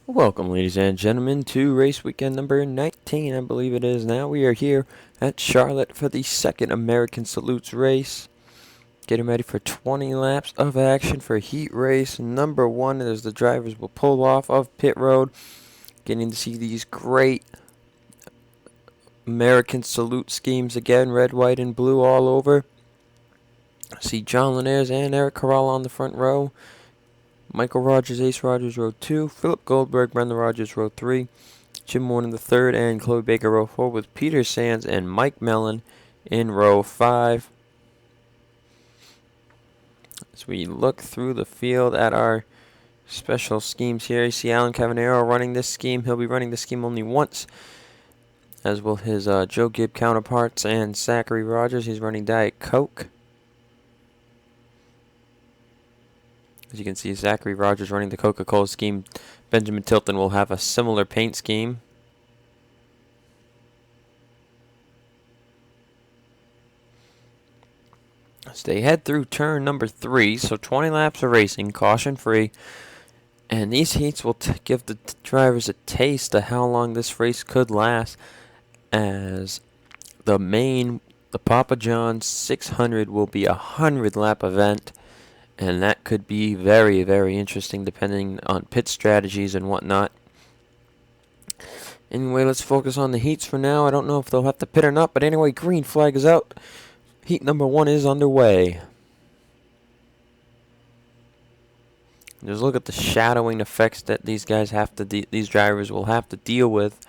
Welcome, ladies and gentlemen, to race weekend number 19, I believe it is now. We are here at Charlotte for the second American Salutes race. Getting ready for 20 laps of action for heat race number 1 as the drivers will pull off of pit road. Getting to see these great American Salute schemes again, red, white, and blue all over. See John Linares and Eric Corral on the front row. Michael Rogers, Ace Rogers, row 2. Philip Goldberg, Brendan Rogers, row 3. Jim Warren in the 3rd, and Chloe Baker, row 4, with Peter Sands and Mike Mellon in row 5. As we look through the field at our special schemes here, you see Alan Cavanero running this scheme. He'll be running this scheme only once, as will his Joe Gibb counterparts and Zachary Rogers. He's running Diet Coke. As you can see, Zachary Rogers running the Coca-Cola scheme. Benjamin Tilton will have a similar paint scheme. As they head through turn number 3, so 20 laps of racing, caution free. And these heats will give the drivers a taste of how long this race could last, as the Papa John's 600 will be a 100-lap event. And that could be very, very interesting depending on pit strategies and whatnot. Anyway, let's focus on the heats for now. I don't know if they'll have to pit or not, but anyway, green flag is out. Heat number 1 is underway. Just look at the shadowing effects that these drivers will have to deal with.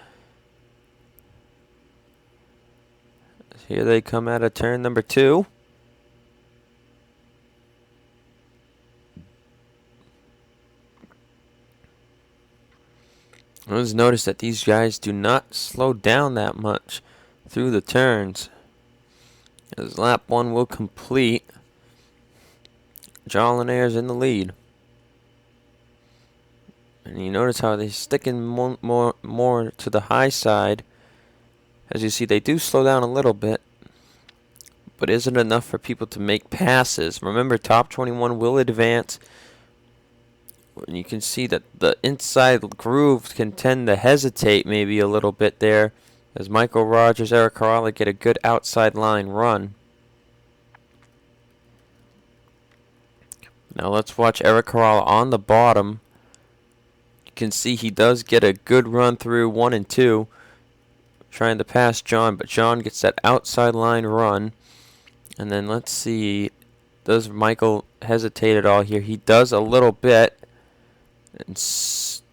Here they come out of turn number 2. Let's notice that these guys do not slow down that much through the turns. As lap 1 will complete, John Linares in the lead. And you notice how they're sticking more to the high side. As you see, they do slow down a little bit, but isn't enough for people to make passes. Remember, top 21 will advance. And you can see that the inside groove can tend to hesitate maybe a little bit there, as Michael Rogers, Eric Corral get a good outside line run. Now let's watch Eric Corral on the bottom. You can see he does get a good run through 1 and 2, trying to pass John, but John gets that outside line run. And then let's see, does Michael hesitate at all here? He does a little bit. And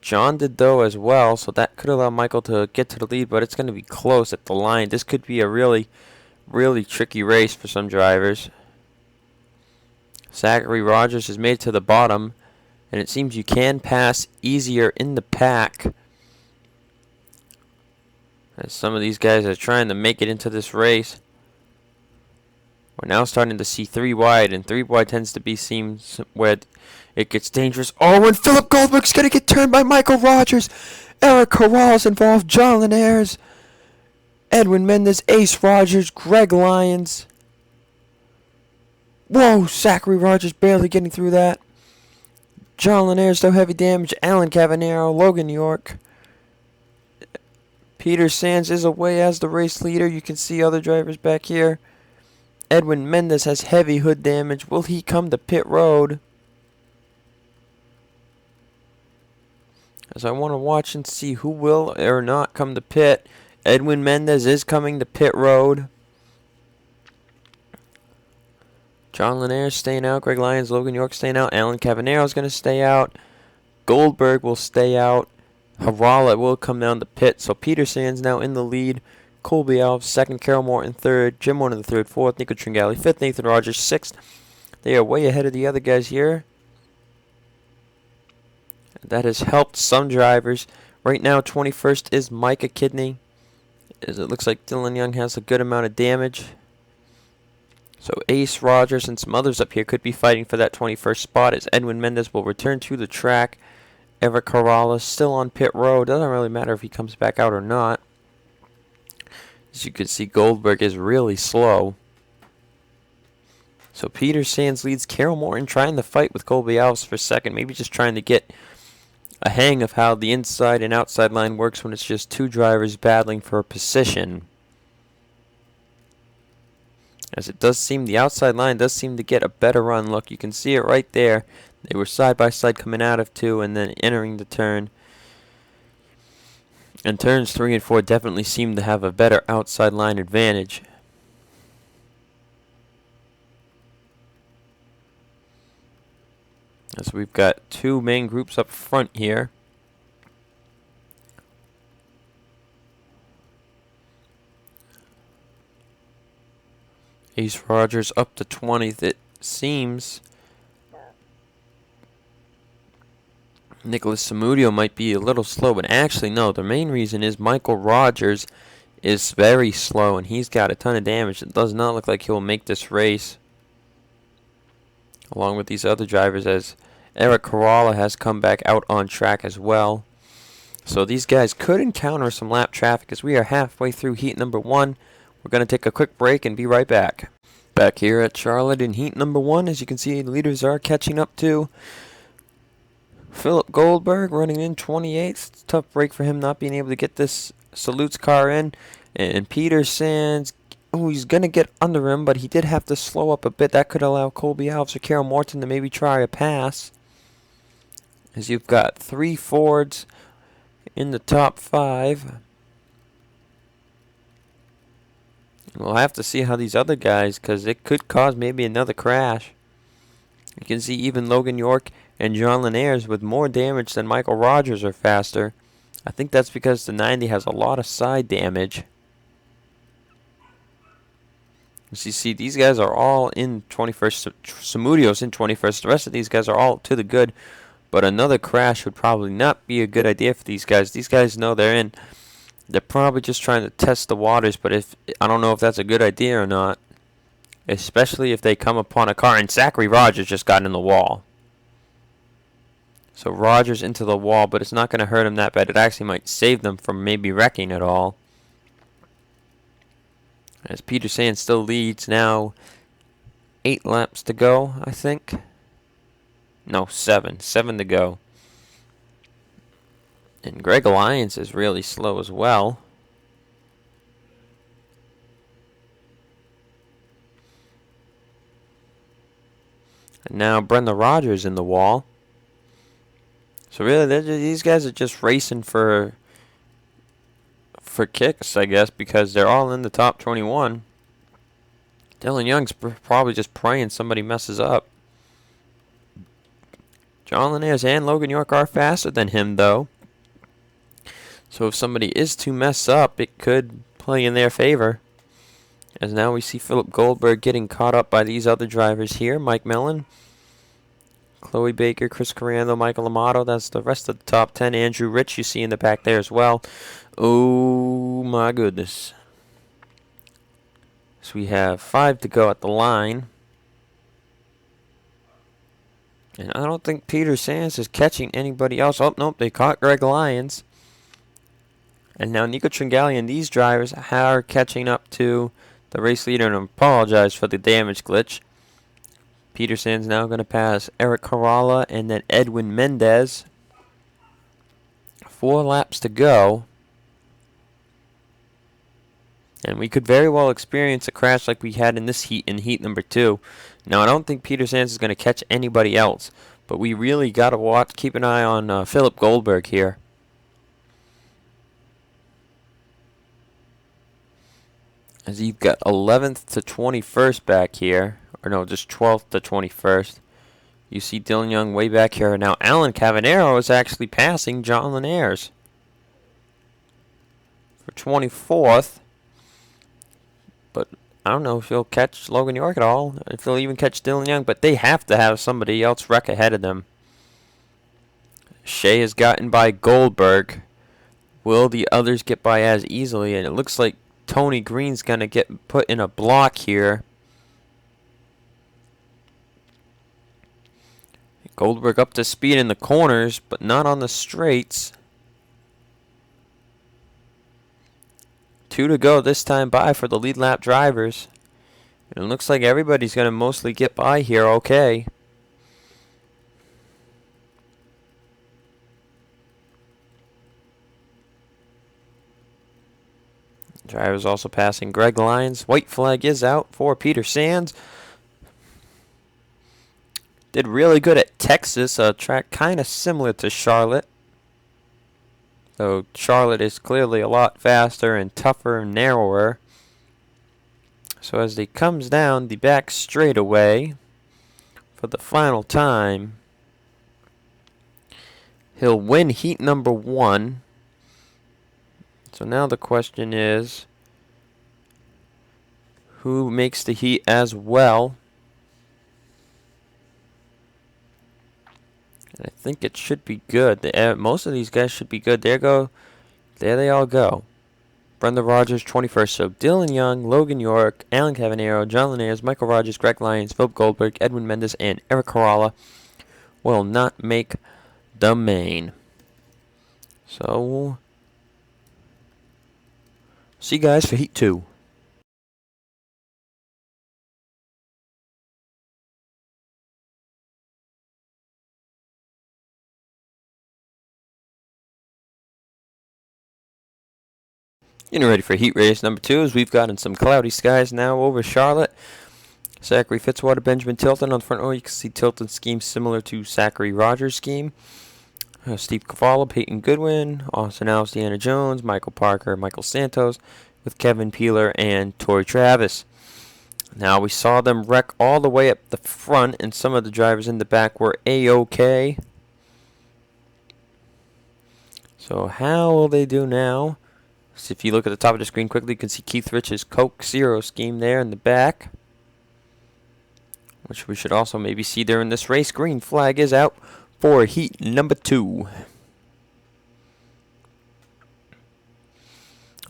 John did though as well, so that could allow Michael to get to the lead, but it's going to be close at the line. This could be a really, really tricky race for some drivers. Zachary Rogers has made it to the bottom, and it seems you can pass easier in the pack, as some of these guys are trying to make it into this race. We're now starting to see 3 wide, and 3 wide tends to be seams where it gets dangerous. Oh, and Philip Goldberg's going to get turned by Michael Rogers. Eric Corral's involved. John Linares, Edwin Mendez, Ace Rogers, Greg Lyons. Whoa, Zachary Rogers barely getting through that. John Linares, though, heavy damage. Alan Cavanero, Logan York. Peter Sands is away as the race leader. You can see other drivers back here. Edwin Mendez has heavy hood damage. Will he come to pit road? As I want to watch and see who will or not come to pit. Edwin Mendez is coming to pit road. John Linares staying out. Greg Lyons, Logan York staying out. Alan Cavanero is going to stay out. Goldberg will stay out. Harala will come down to pit. So Peter Sands now in the lead. Colby Alves 2nd. Carol Morton 3rd. Jim Warren in the 3rd. 4th. Nico Tringali 5th. Nathan Rogers 6th. They are way ahead of the other guys here. That has helped some drivers. Right now, 21st is Micah Kidney, as it looks like Dylan Young has a good amount of damage. So Ace Rogers and some others up here could be fighting for that 21st spot, as Edwin Mendez will return to the track. Eric Corral is still on pit road. Doesn't really matter if he comes back out or not. As you can see, Goldberg is really slow. So Peter Sands leads. Carol Morton trying to fight with Colby Alves for 2nd. Maybe just trying to get a hang of how the inside and outside line works when it's just two drivers battling for a position. As it does seem, the outside line does seem to get a better run. Look, you can see it right there. They were side by side coming out of 2 and then entering the turn. And turns 3 and 4 definitely seem to have a better outside line advantage. As we've got 2 main groups up front here. Ace Rogers up to 20th, it seems. Nicholas Samudio might be a little slow, but actually no, the main reason is Michael Rogers is very slow and he's got a ton of damage. It does not look like he'll make this race along with these other drivers, as Eric Caralla has come back out on track as well. So these guys could encounter some lap traffic as we are halfway through heat number 1. We're going to take a quick break and be right back. Back here at Charlotte in heat number 1, as you can see, the leaders are catching up to Philip Goldberg running in 28th. Tough break for him not being able to get this Salutes car in. And Peter Sands, he's going to get under him, but he did have to slow up a bit. That could allow Colby Alves or Carol Morton to maybe try a pass. As you've got 3 Fords in the top 5. We'll have to see how these other guys, because it could cause maybe another crash. You can see even Logan York and John Linares with more damage than Michael Rogers are faster. I think that's because the 90 has a lot of side damage. As you see, these guys are all in 21st. Samudio's in 21st. The rest of these guys are all to the good. But another crash would probably not be a good idea for these guys. These guys know they're in. They're probably just trying to test the waters, but I don't know if that's a good idea or not. Especially if they come upon a car, and Zachary Rogers just got in the wall. So Rogers into the wall, but it's not going to hurt him that bad. It actually might save them from maybe wrecking it all. As Peter Sands still leads now. 8 laps to go, I think. No, 7. 7 to go. And Greg Alliance is really slow as well. And now Brenda Rogers in the wall. So really, these guys are just racing for kicks, I guess, because they're all in the top 21. Dylan Young's probably just praying somebody messes up. John Linares and Logan York are faster than him, though. So if somebody is to mess up, it could play in their favor. As now we see Philip Goldberg getting caught up by these other drivers here. Mike Mellon, Chloe Baker, Chris Corando, Michael Amato. That's the rest of the top 10. Andrew Rich you see in the back there as well. Oh my goodness. So we have 5 to go at the line. And I don't think Peter Sands is catching anybody else. Oh, nope, they caught Greg Lyons. And now Nico Tringali and these drivers are catching up to the race leader, and I apologize for the damage glitch. Peter Sands now going to pass Eric Caralla and then Edwin Mendez. 4 laps to go. And we could very well experience a crash like we had in this heat, in heat number 2. Now, I don't think Peter Sands is going to catch anybody else, but we really got to keep an eye on Philip Goldberg here. As you've got 11th to 21st back here. Or no, just 12th to 21st. You see Dylan Young way back here. Now, Alan Cavanero is actually passing John Linares for 24th. But I don't know if he'll catch Logan York at all. If he'll even catch Dylan Young. But they have to have somebody else wreck ahead of them. Shea has gotten by Goldberg. Will the others get by as easily? And it looks like Tony Green's going to get put in a block here. Goldberg up to speed in the corners, but not on the straights. 2 to go this time by for the lead lap drivers. And it looks like everybody's going to mostly get by here okay. Driver's also passing Greg Lyons. White flag is out for Peter Sands. Did really good at Texas, a track kind of similar to Charlotte. So Charlotte is clearly a lot faster and tougher and narrower. So as he comes down the back straightaway for the final time, he'll win heat number 1. So now the question is, who makes the heat as well? And I think it should be good. Most of these guys should be good. There they all go. Brenda Rogers, 21st. So Dylan Young, Logan York, Alan Cavanero, John Linares, Michael Rogers, Greg Lyons, Philip Goldberg, Edwin Mendez, and Eric Caralla will not make the main. So, see you guys for Heat 2. Getting ready for heat race number 2 as we've gotten some cloudy skies now over Charlotte. Zachary Fitzwater, Benjamin Tilton on the front row. You can see Tilton's scheme similar to Zachary Rogers' scheme. Steve Cavallo, Peyton Goodwin, Austin Alves, Deanna Jones, Michael Parker, Michael Santos, with Kevin Peeler and Torrey Travis. Now we saw them wreck all the way up the front, and some of the drivers in the back were A-OK. So how will they do now? So if you look at the top of the screen quickly, you can see Keith Rich's Coke Zero scheme there in the back, which we should also maybe see there in this race. Green flag is out for heat number 2.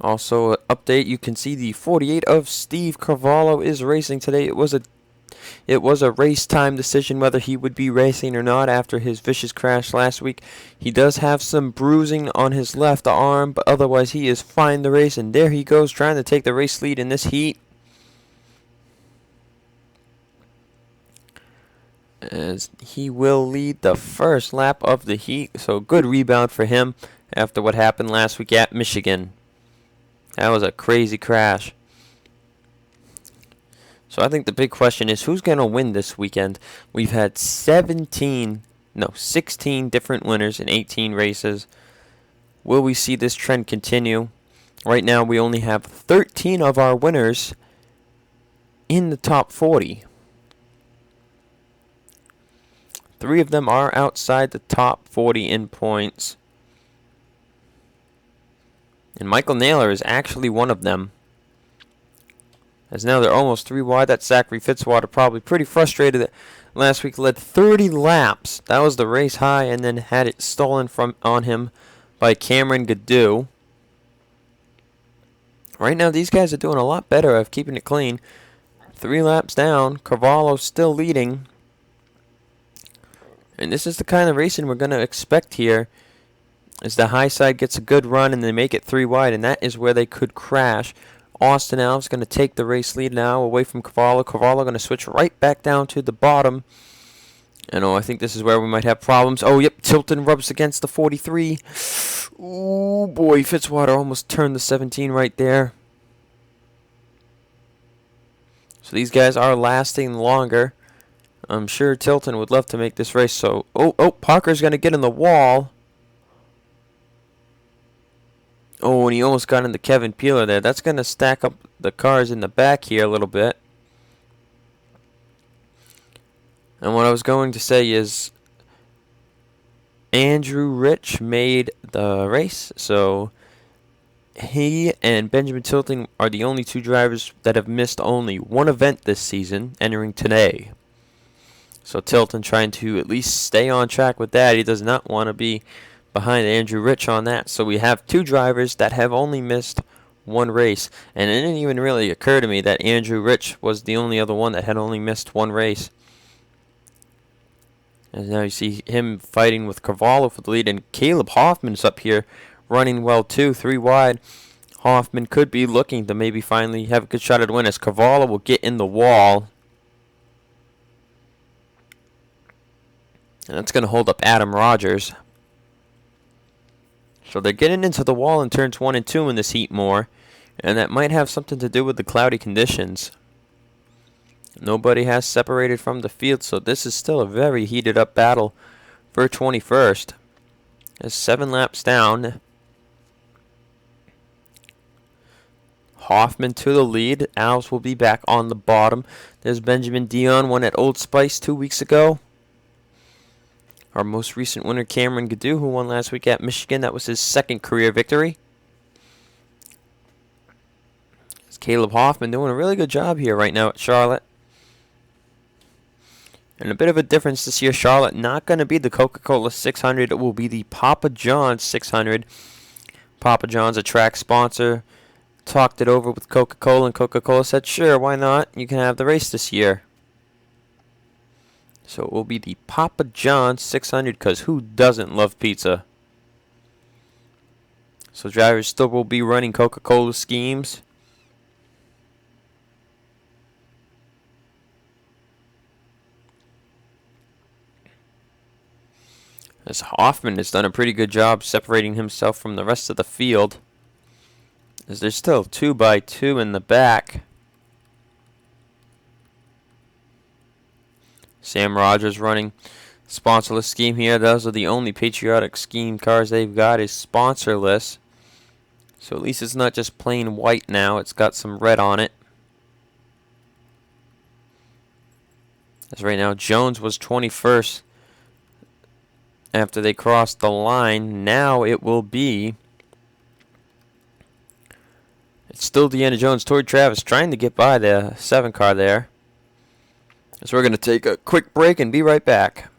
Also, update, you can see the 48 of Steve Carvalho is racing today. It was a race time decision whether he would be racing or not after his vicious crash last week. He does have some bruising on his left arm, but otherwise he is fine to race. And there he goes, trying to take the race lead in this heat. As he will lead the first lap of the heat. So good rebound for him after what happened last week at Michigan. That was a crazy crash. So I think the big question is, who's going to win this weekend? We've had 16 different winners in 18 races. Will we see this trend continue? Right now we only have 13 of our winners in the top 40. 3 of them are outside the top 40 in points. And Michael Naylor is actually one of them. As now they're almost 3 wide. That's Zachary Fitzwater, probably pretty frustrated that last week led 30 laps. That was the race high, and then had it stolen on him by Cameron Gaddu. Right now these guys are doing a lot better of keeping it clean. 3 laps down. Carvalho still leading. And this is the kind of racing we're going to expect here. As the high side gets a good run and they make it 3 wide, and that is where they could crash. Austin Alves going to take the race lead now away from Cavallo. Cavallo going to switch right back down to the bottom. And I think this is where we might have problems. Oh, yep, Tilton rubs against the 43. Ooh, boy, Fitzwater almost turned the 17 right there. So these guys are lasting longer. I'm sure Tilton would love to make this race. So, Parker's going to get in the wall. Oh, and he almost got into Kevin Peeler there. That's going to stack up the cars in the back here a little bit. And what I was going to say is Andrew Rich made the race. So he and Benjamin Tilton are the only 2 drivers that have missed only 1 event this season, entering today. So Tilton trying to at least stay on track with that. He does not want to be behind Andrew Rich on that. So we have 2 drivers that have only missed 1 race. And it didn't even really occur to me that Andrew Rich was the only other one that had only missed 1 race. And now you see him fighting with Cavallo for the lead. And Caleb Hoffman's up here running well too, 3 wide. Hoffman could be looking to maybe finally have a good shot at the win as Cavallo will get in the wall. And that's going to hold up Adam Rogers. So they're getting into the wall in turns 1 and 2 in this heat more. And that might have something to do with the cloudy conditions. Nobody has separated from the field, so this is still a very heated up battle for 21st. There's 7 laps down. Hoffman to the lead. Alves will be back on the bottom. There's Benjamin Dion, won at Old Spice 2 weeks ago. Our most recent winner, Cameron Gaddu, who won last week at Michigan. That was his 2nd career victory. It's Caleb Hoffman doing a really good job here right now at Charlotte. And a bit of a difference this year, Charlotte not going to be the Coca-Cola 600. It will be the Papa John's 600. Papa John's, a track sponsor, talked it over with Coca-Cola, and Coca-Cola said, sure, why not? You can have the race this year. So it will be the Papa John's 600, because who doesn't love pizza? So drivers still will be running Coca-Cola schemes. As Hoffman has done a pretty good job separating himself from the rest of the field, as there's still 2 by 2 in the back. Sam Rogers running sponsorless scheme here. Those are the only patriotic scheme cars they've got is sponsorless. So at least it's not just plain white now. It's got some red on it. As right now, Jones was 21st after they crossed the line. Now it will be... It's still Deanna Jones, Tori Travis trying to get by the 7 car there. So we're going to take a quick break and be right back.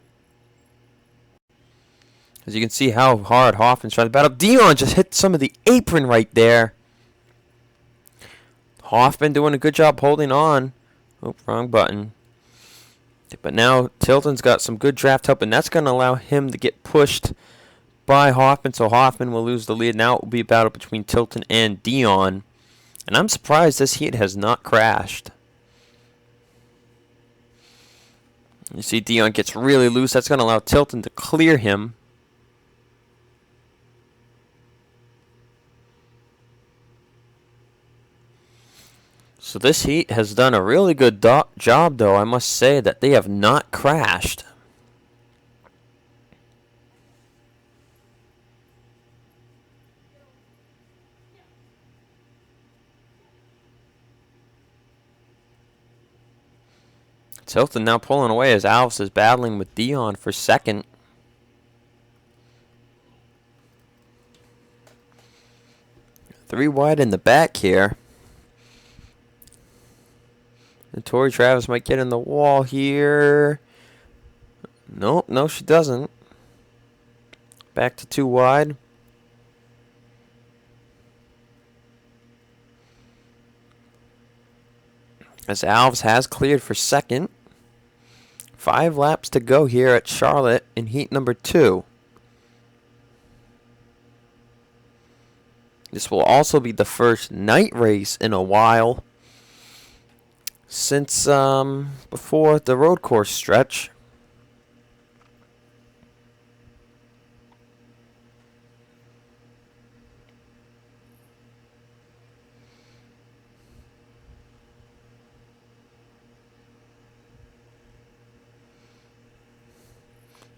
As you can see how hard Hoffman's trying to battle. Dion just hit some of the apron right there. Hoffman doing a good job holding on. Oh, wrong button. But now Tilton's got some good draft help, and that's going to allow him to get pushed by Hoffman. So Hoffman will lose the lead. Now it will be a battle between Tilton and Dion. And I'm surprised this heat has not crashed. You see Dion gets really loose. That's going to allow Tilton to clear him. So this heat has done a really good job, though. I must say that they have not crashed. Tilton now pulling away as Alves is battling with Dion for 2nd. Three wide in the back here. And Tori Travis might get in the wall here. Nope, no she doesn't. Back to 2 wide. As Alves has cleared for 2nd. 5 laps to go here at Charlotte in heat number 2. This will also be the first night race in a while since before the road course stretch.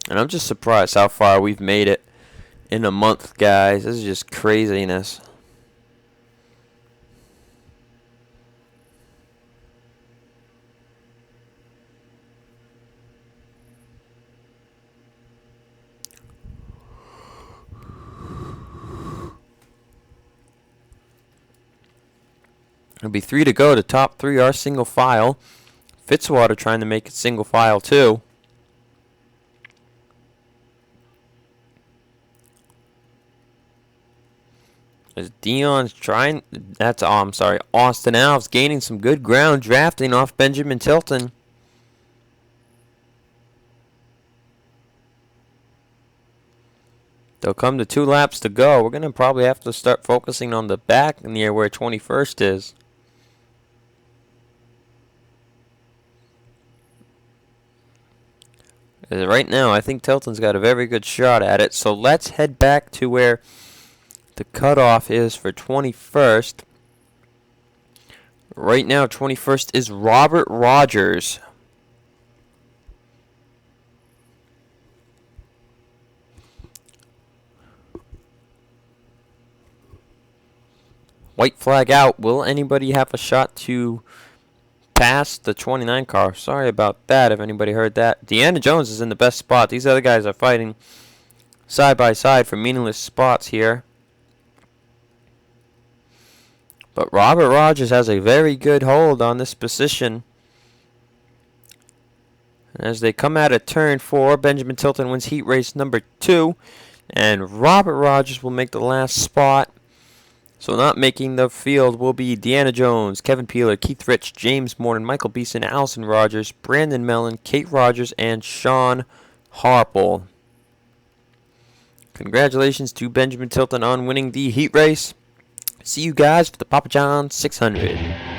And I'm just surprised how far we've made it in a month, guys. This is just craziness. It'll be 3 to go. The top 3 are single file. Fitzwater trying to make it single file too. As Dion's trying, Austin Alves gaining some good ground, drafting off Benjamin Tilton. They'll come to 2 laps to go. We're going to probably have to start focusing on the back near where 21st is. As right now, I think Tilton's got a very good shot at it. So let's head back to where the cutoff is for 21st. Right now, 21st is Robert Rogers. White flag out. Will anybody have a shot to pass the 29 car? Sorry about that if anybody heard that. Deanna Jones is in the best spot. These other guys are fighting side by side for meaningless spots here. But Robert Rogers has a very good hold on this position. As they come out of turn 4, Benjamin Tilton wins heat race number 2. And Robert Rogers will make the last spot. So not making the field will be Deanna Jones, Kevin Peeler, Keith Rich, James Morton, Michael Beeson, Allison Rogers, Brandon Mellon, Kate Rogers, and Sean Harple. Congratulations to Benjamin Tilton on winning the heat race. See you guys for the Papa John 600.